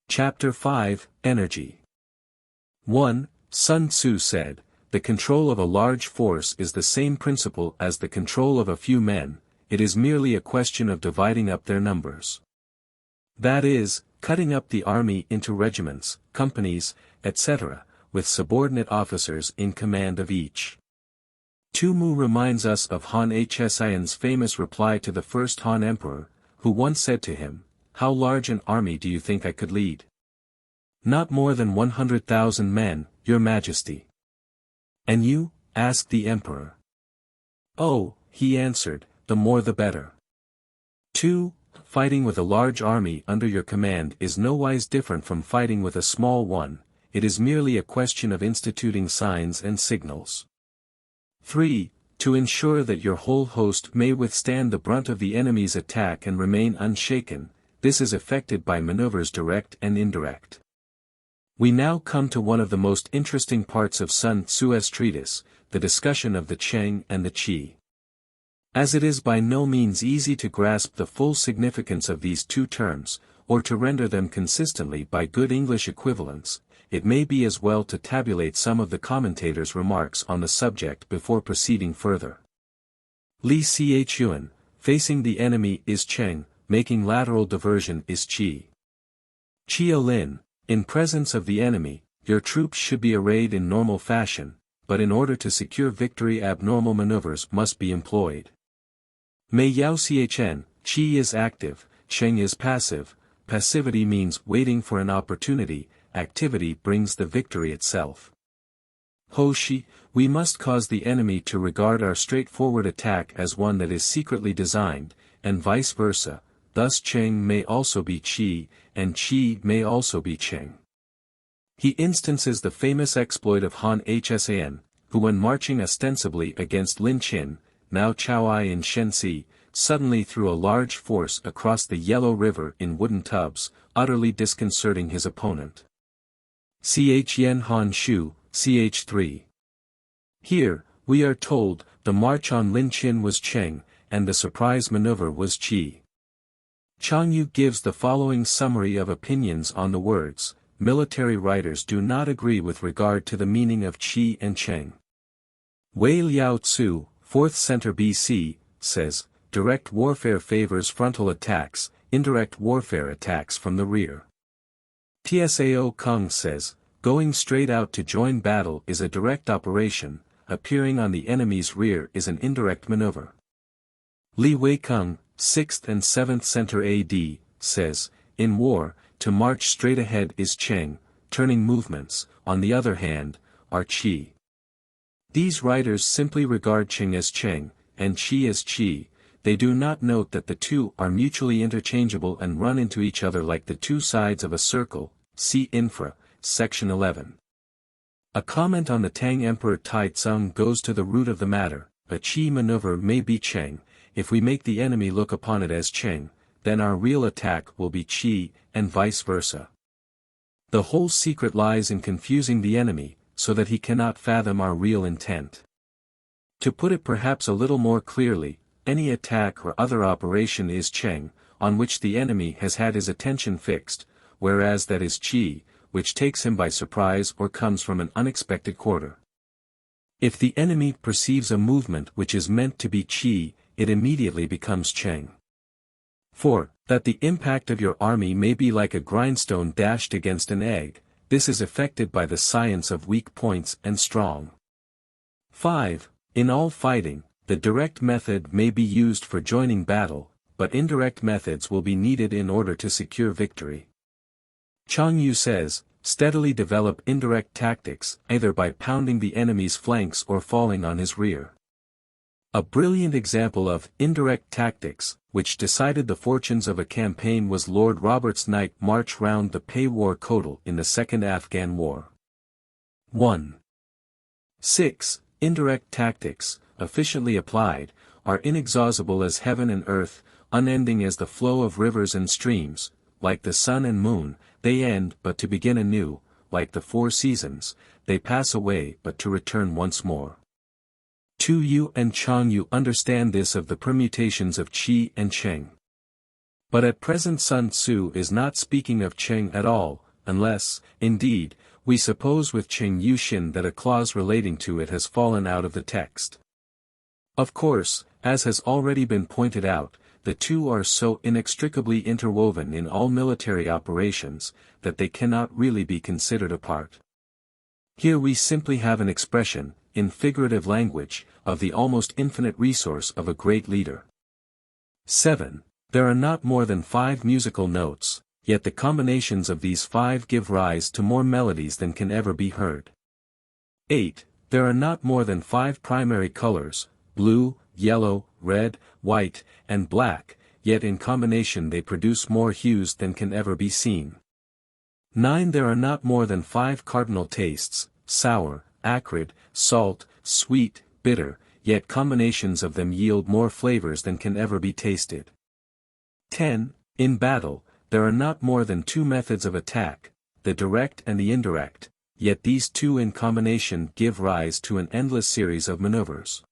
Chapter 5, Energy. 1. Sun Tzu said, "The control of a large force is the same principle as the control of a few men, it is merely a question of dividing up their numbers." That is, cutting up the army into regiments, companies, etc., with subordinate officers in command of each. Tu Mu reminds us of Han Hsian's famous reply to the first Han Emperor, who once said to him, "How large an army do you think I could lead?" "Not more than 100,000 men, your majesty." "And you?" asked the emperor. "Oh," he answered, "the more the better." 2. Fighting with a large army under your command is nowise different from fighting with a small one, it is merely a question of instituting signs and signals. 3. To ensure that your whole host may withstand the brunt of the enemy's attack and remain unshaken, this is effected by maneuvers direct and indirect. We now come to one of the most interesting parts of Sun Tzu's treatise, the discussion of the Cheng and the Qi. As it is by no means easy to grasp the full significance of these two terms, or to render them consistently by good English equivalents, it may be as well to tabulate some of the commentators' remarks on the subject before proceeding further. Li Chuan, facing the enemy is Cheng, making lateral diversion is Qi. Chia Lin, in presence of the enemy, your troops should be arrayed in normal fashion, but in order to secure victory abnormal maneuvers must be employed. Mei Yao Chen, Qi is active, Cheng is passive, passivity means waiting for an opportunity, activity brings the victory itself. Ho Shi, we must cause the enemy to regard our straightforward attack as one that is secretly designed, and vice versa, thus Cheng may also be Qi, and Qi may also be Cheng. He instances the famous exploit of Han Hsian, who when marching ostensibly against Lin Qin, now Chaoai in Shenxi, suddenly threw a large force across the Yellow River in wooden tubs, utterly disconcerting his opponent. Ch Yen Han Shu, ch 3. Here, we are told, the march on Lin Qin was Cheng, and the surprise maneuver was Qi. Chang Yu gives the following summary of opinions on the words. Military writers do not agree with regard to the meaning of Qi and Cheng. Wei Liao Tzu, 4th century BC, says, direct warfare favors frontal attacks, indirect warfare attacks from the rear. Tsao Kung says, going straight out to join battle is a direct operation, appearing on the enemy's rear is an indirect maneuver. Li Weikung, 6th and 7th century AD, says, in war, to march straight ahead is Cheng, turning movements, on the other hand, are Qi. These writers simply regard Cheng as Cheng, and Qi as Qi, they do not note that the two are mutually interchangeable and run into each other like the two sides of a circle, see Infra, section 11. A comment on the Tang Emperor Tai Tsung goes to the root of the matter, a Qi maneuver may be Cheng, if we make the enemy look upon it as Cheng, then our real attack will be Qi, and vice versa. The whole secret lies in confusing the enemy, so that he cannot fathom our real intent. To put it perhaps a little more clearly, any attack or other operation is Cheng, on which the enemy has had his attention fixed, whereas that is Qi, which takes him by surprise or comes from an unexpected quarter. If the enemy perceives a movement which is meant to be Qi, it immediately becomes Cheng. 4. That the impact of your army may be like a grindstone dashed against an egg, this is effected by the science of weak points and strong. 5. In all fighting, the direct method may be used for joining battle, but indirect methods will be needed in order to secure victory. Chang Yu says, steadily develop indirect tactics, either by pounding the enemy's flanks or falling on his rear. A brilliant example of indirect tactics, which decided the fortunes of a campaign was Lord Robert's night march round the Pei-War Kotal in the Second Afghan War. 1. 6. Indirect tactics, efficiently applied, are inexhaustible as heaven and earth, unending as the flow of rivers and streams, like the sun and moon, they end but to begin anew, like the four seasons, they pass away but to return once more. Tu Yu and Chang Yu understand this of the permutations of Qi and Cheng. But at present Sun Tzu is not speaking of Cheng at all, unless, indeed, we suppose with Cheng Yushin that a clause relating to it has fallen out of the text. Of course, as has already been pointed out, the two are so inextricably interwoven in all military operations, that they cannot really be considered apart. Here we simply have an expression, in figurative language, of the almost infinite resource of a great leader. 7. There are not more than 5 musical notes, yet the combinations of these 5 give rise to more melodies than can ever be heard. 8. There are not more than 5 primary colors, blue, yellow, red, white, and black, yet in combination they produce more hues than can ever be seen. 9. There are not more than 5 cardinal tastes, sour, acrid, salt, sweet, bitter, yet combinations of them yield more flavors than can ever be tasted. 10. In battle, there are not more than 2 methods of attack, the direct and the indirect, yet these two in combination give rise to an endless series of maneuvers.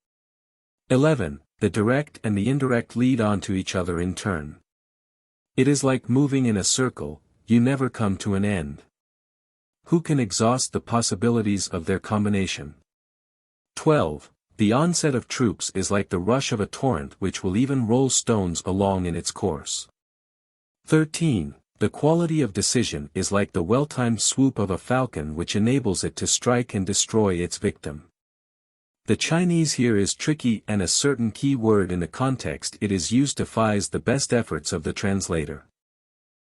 11. The direct and the indirect lead on to each other in turn. It is like moving in a circle, you never come to an end. Who can exhaust the possibilities of their combination? 12. The onset of troops is like the rush of a torrent which will even roll stones along in its course. 13. The quality of decision is like the well-timed swoop of a falcon which enables it to strike and destroy its victim. The Chinese here is tricky, and a certain key word in the context it is used defies the best efforts of the translator.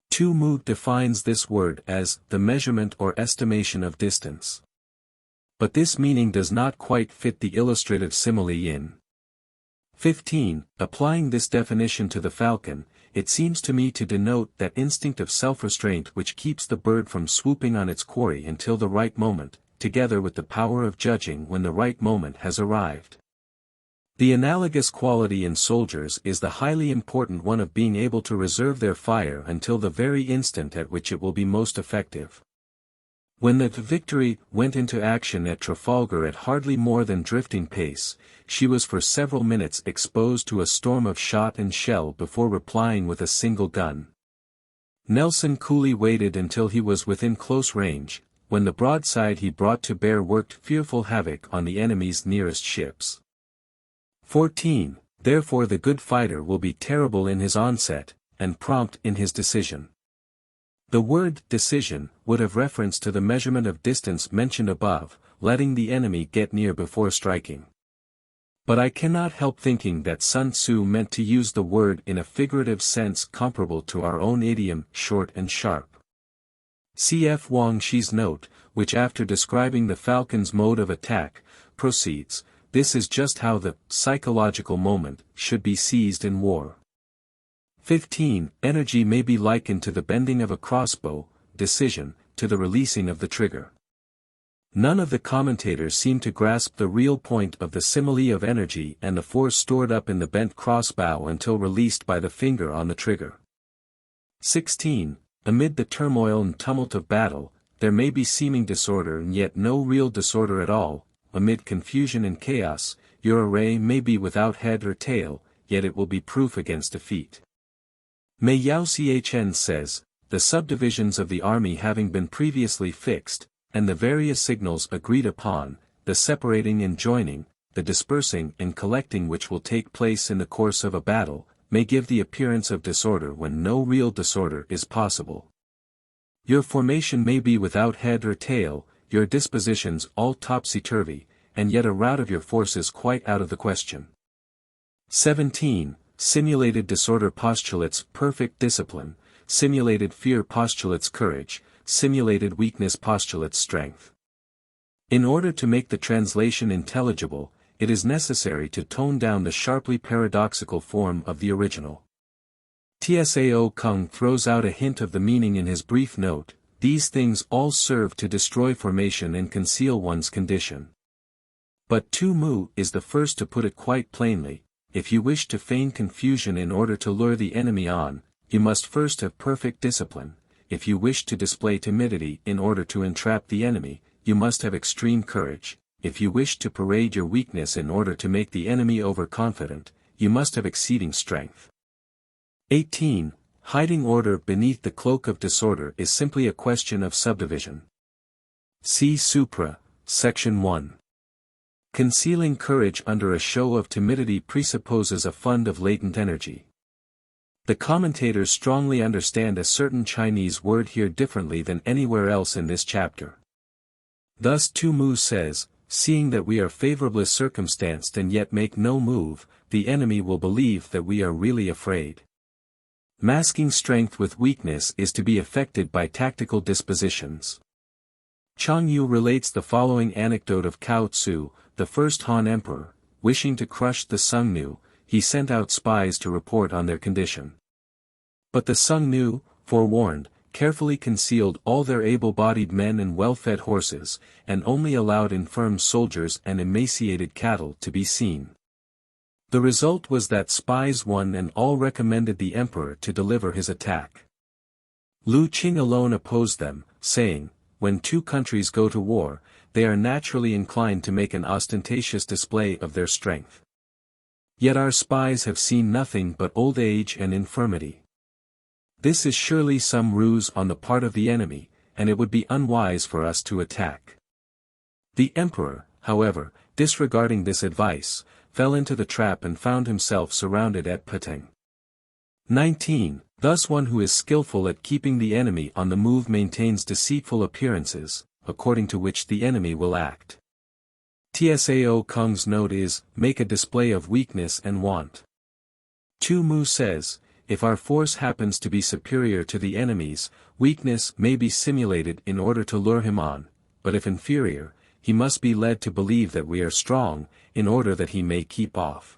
Tu Mu defines this word as the measurement or estimation of distance. But this meaning does not quite fit the illustrative simile in 15. Applying this definition to the falcon, it seems to me to denote that instinct of self-restraint which keeps the bird from swooping on its quarry until the right moment, together with the power of judging when the right moment has arrived. The analogous quality in soldiers is the highly important one of being able to reserve their fire until the very instant at which it will be most effective. When the Victory went into action at Trafalgar at hardly more than drifting pace, she was for several minutes exposed to a storm of shot and shell before replying with a single gun. Nelson coolly waited until he was within close range, when the broadside he brought to bear worked fearful havoc on the enemy's nearest ships. 14. Therefore the good fighter will be terrible in his onset, and prompt in his decision. The word decision would have reference to the measurement of distance mentioned above, letting the enemy get near before striking. But I cannot help thinking that Sun Tzu meant to use the word in a figurative sense comparable to our own idiom, short and sharp. C.F. Wang Shi's note, which after describing the falcon's mode of attack, proceeds, this is just how the psychological moment should be seized in war. 15. Energy may be likened to the bending of a crossbow, decision, to the releasing of the trigger. None of the commentators seem to grasp the real point of the simile of energy and the force stored up in the bent crossbow until released by the finger on the trigger. 16. Amid the turmoil and tumult of battle, there may be seeming disorder and yet no real disorder at all. Amid confusion and chaos, your array may be without head or tail, yet it will be proof against defeat. Mei Yao Chien says, the subdivisions of the army having been previously fixed, and the various signals agreed upon, the separating and joining, the dispersing and collecting which will take place in the course of a battle, may give the appearance of disorder when no real disorder is possible. Your formation may be without head or tail, your dispositions all topsy-turvy, and yet a rout of your forces quite out of the question. 17. Simulated disorder postulates perfect discipline, simulated fear postulates courage, simulated weakness postulates strength. In order to make the translation intelligible, it is necessary to tone down the sharply paradoxical form of the original. Tsao Kung throws out a hint of the meaning in his brief note, these things all serve to destroy formation and conceal one's condition. But Tu Mu is the first to put it quite plainly, if you wish to feign confusion in order to lure the enemy on, you must first have perfect discipline. If you wish to display timidity in order to entrap the enemy, you must have extreme courage. If you wish to parade your weakness in order to make the enemy overconfident, you must have exceeding strength. 18. Hiding order beneath the cloak of disorder is simply a question of subdivision. See Supra, Section 1. Concealing courage under a show of timidity presupposes a fund of latent energy. The commentators strongly understand a certain Chinese word here differently than anywhere else in this chapter. Thus Tu Mu says, seeing that we are favorably circumstanced and yet make no move, the enemy will believe that we are really afraid. Masking strength with weakness is to be effected by tactical dispositions. Chang Yu relates the following anecdote of Cao Tzu, the first Han emperor. Wishing to crush the Sungnu, he sent out spies to report on their condition. But the Sungnu, forewarned, carefully concealed all their able-bodied men and well-fed horses, and only allowed infirm soldiers and emaciated cattle to be seen. The result was that spies one and all recommended the emperor to deliver his attack. Lu Qing alone opposed them, saying, when two countries go to war, they are naturally inclined to make an ostentatious display of their strength. Yet our spies have seen nothing but old age and infirmity. This is surely some ruse on the part of the enemy, and it would be unwise for us to attack. The emperor, however, disregarding this advice, fell into the trap and found himself surrounded at Pateng. 19. Thus one who is skillful at keeping the enemy on the move maintains deceitful appearances, according to which the enemy will act. Tsao Kung's note is, make a display of weakness and want. Tu Mu says, if our force happens to be superior to the enemy's, weakness may be simulated in order to lure him on, but if inferior, he must be led to believe that we are strong, in order that he may keep off.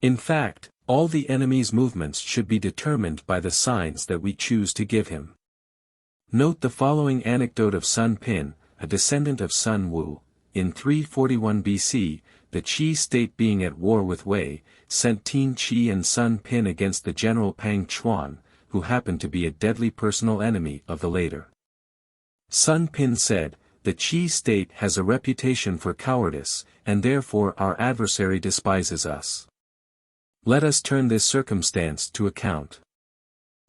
In fact, all the enemy's movements should be determined by the signs that we choose to give him. Note the following anecdote of Sun Pin, a descendant of Sun Wu. In 341 BC, the Qi state being at war with Wei, sent Tin Qi and Sun Pin against the general Pang Chuan, who happened to be a deadly personal enemy of the latter. Sun Pin said, the Qi state has a reputation for cowardice, and therefore our adversary despises us. Let us turn this circumstance to account.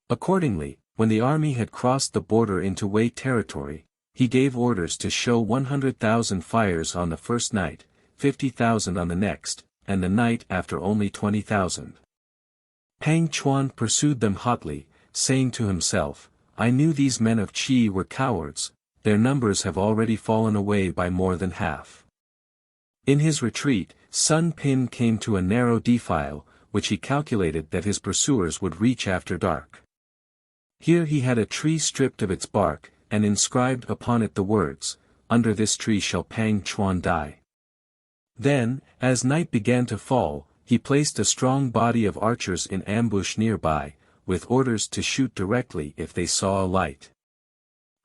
Accordingly, when the army had crossed the border into Wei territory, he gave orders to show 100,000 fires on the first night, 50,000 on the next, and the night after only 20,000. Pang Chuan pursued them hotly, saying to himself, I knew these men of Qi were cowards, their numbers have already fallen away by more than half. In his retreat, Sun Pin came to a narrow defile, which he calculated that his pursuers would reach after dark. Here he had a tree stripped of its bark, and inscribed upon it the words, under this tree shall Pang Chuan die. Then, as night began to fall, he placed a strong body of archers in ambush nearby, with orders to shoot directly if they saw a light.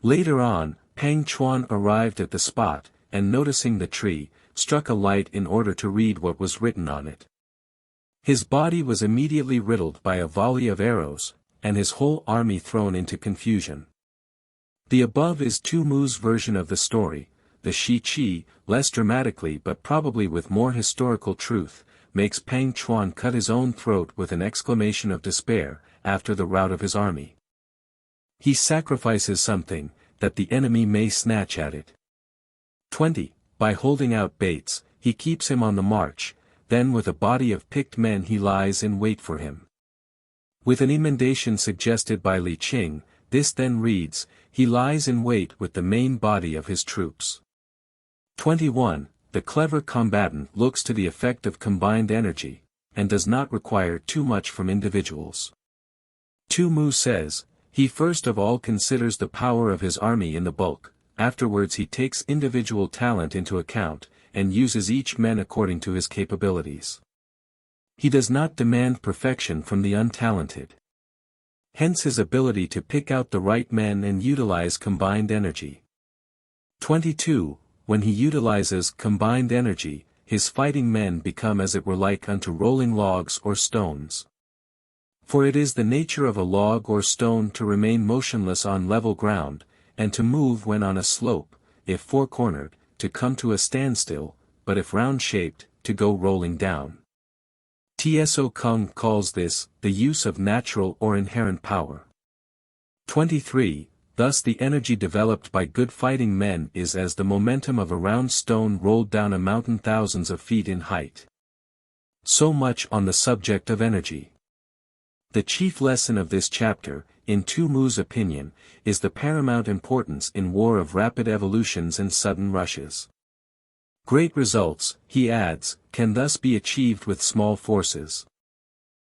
Later on, Pang Chuan arrived at the spot, and noticing the tree, struck a light in order to read what was written on it. His body was immediately riddled by a volley of arrows, and his whole army thrown into confusion. The above is Tu Mu's version of the story. The Shi Qi, less dramatically but probably with more historical truth, makes Pang Chuan cut his own throat with an exclamation of despair, after the rout of his army. He sacrifices something, that the enemy may snatch at it. 20. By holding out baits, he keeps him on the march, then with a body of picked men he lies in wait for him. With an emendation suggested by Li Qing, this then reads, he lies in wait with the main body of his troops. 21. The clever combatant looks to the effect of combined energy, and does not require too much from individuals. Tu Mu says, he first of all considers the power of his army in the bulk, afterwards he takes individual talent into account, and uses each man according to his capabilities. He does not demand perfection from the untalented. Hence his ability to pick out the right men and utilize combined energy. 22. When he utilizes combined energy, his fighting men become as it were like unto rolling logs or stones. For it is the nature of a log or stone to remain motionless on level ground, and to move when on a slope, if four-cornered, to come to a standstill, but if round-shaped, to go rolling down. Tso Kung calls this, the use of natural or inherent power. 23. Thus the energy developed by good fighting men is as the momentum of a round stone rolled down a mountain thousands of feet in height. So much on the subject of energy. The chief lesson of this chapter, in Tu Mu's opinion, is the paramount importance in war of rapid evolutions and sudden rushes. Great results, he adds, can thus be achieved with small forces.